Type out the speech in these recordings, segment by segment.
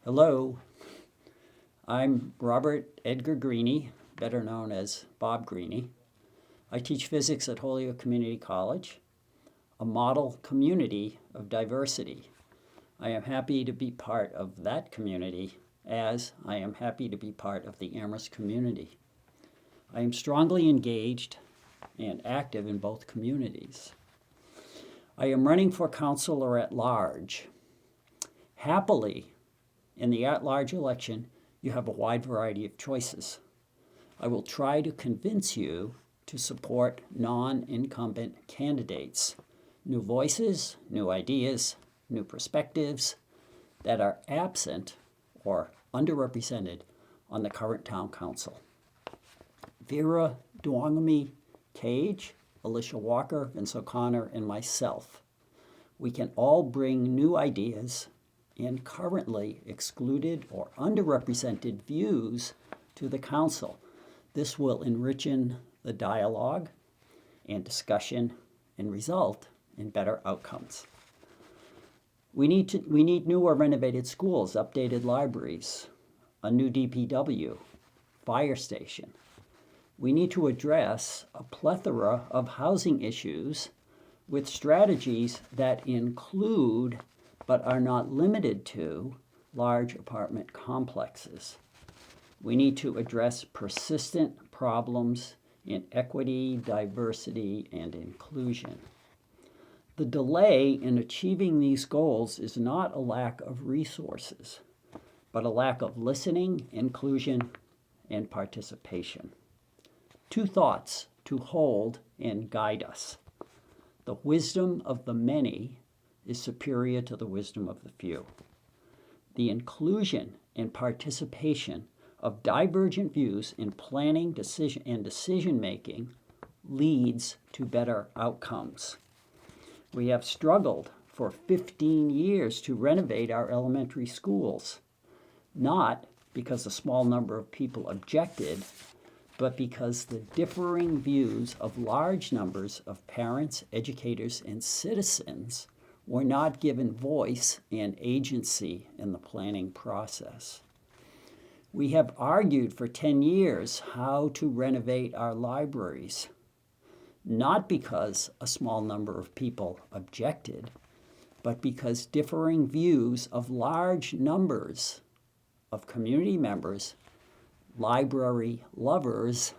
Hello, I'm Robert Edgar Greeney, better known as Bob Greeney. I teach physics at Holyoke Community College, a model community of diversity. I am happy to be part of that community, as I am happy to be part of the Amherst community. I am strongly engaged and active in both communities. I am running for Councilor-at-Large. Happily, in the at-large election, you have a wide variety of choices. I will try to convince you to support non-incumbent candidates, new voices, new ideas, new perspectives that are absent or underrepresented on the current town council. Vera Duangami Cage, Alicia Walker, Vince O'Connor, and myself. We can all bring new ideas and currently excluded or underrepresented views to the council. This will enrich the dialogue and discussion and result in better outcomes. We need new or renovated schools, updated libraries, a new DPW, fire station. We need to address a plethora of housing issues with strategies that include but are not limited to large apartment complexes. We need to address persistent problems in equity, diversity, and inclusion. The delay in achieving these goals is not a lack of resources, but a lack of listening, inclusion, and participation. Two thoughts to hold and guide us. The wisdom of the many is superior to the wisdom of the few. The inclusion and participation of divergent views in planning, decision-making leads to better outcomes. We have struggled for 15 years to renovate our elementary schools, not because a small number of people objected, but because the differing views of large numbers of parents, educators, and citizens were not given voice and agency in the planning process. We have argued for 10 years how to renovate our libraries, not because a small number of people objected, but because differing views of large numbers of community members, library lovers,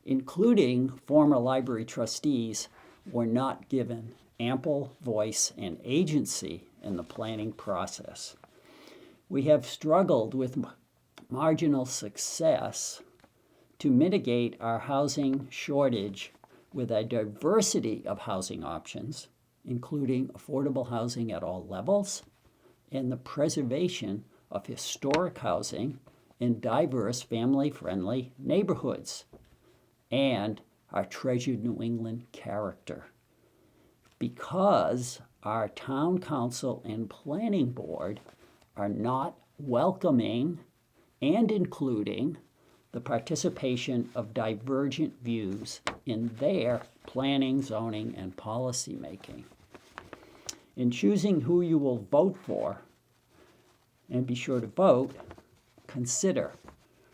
including former library trustees, were not given ample voice and agency in the planning process. We have struggled with marginal success to mitigate our housing shortage with a diversity of housing options, including affordable housing at all levels and the preservation of historic housing in diverse family-friendly neighborhoods, and our treasured New England character. Because our town council and planning board are not welcoming and including the participation of divergent views in their planning, zoning, and policy making. In choosing who you will vote for, and be sure to vote, consider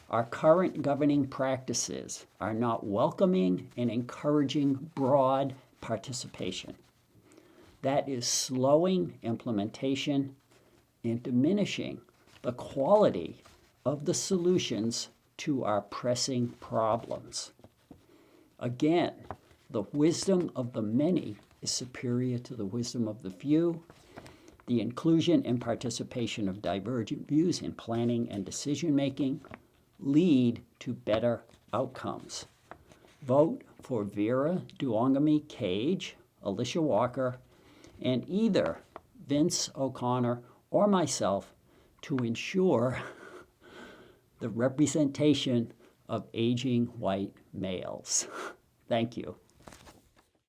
our current governing practices are not welcoming and encouraging broad participation. That is slowing implementation and diminishing the quality of the solutions to our pressing problems. Again, the wisdom of the many is superior to the wisdom of the few. The inclusion and participation of divergent views in planning and decision-making lead to better outcomes. Vote for Vera Duangami Cage, Alicia Walker, and either Vince O'Connor or myself to ensure the representation of aging white males. Thank you.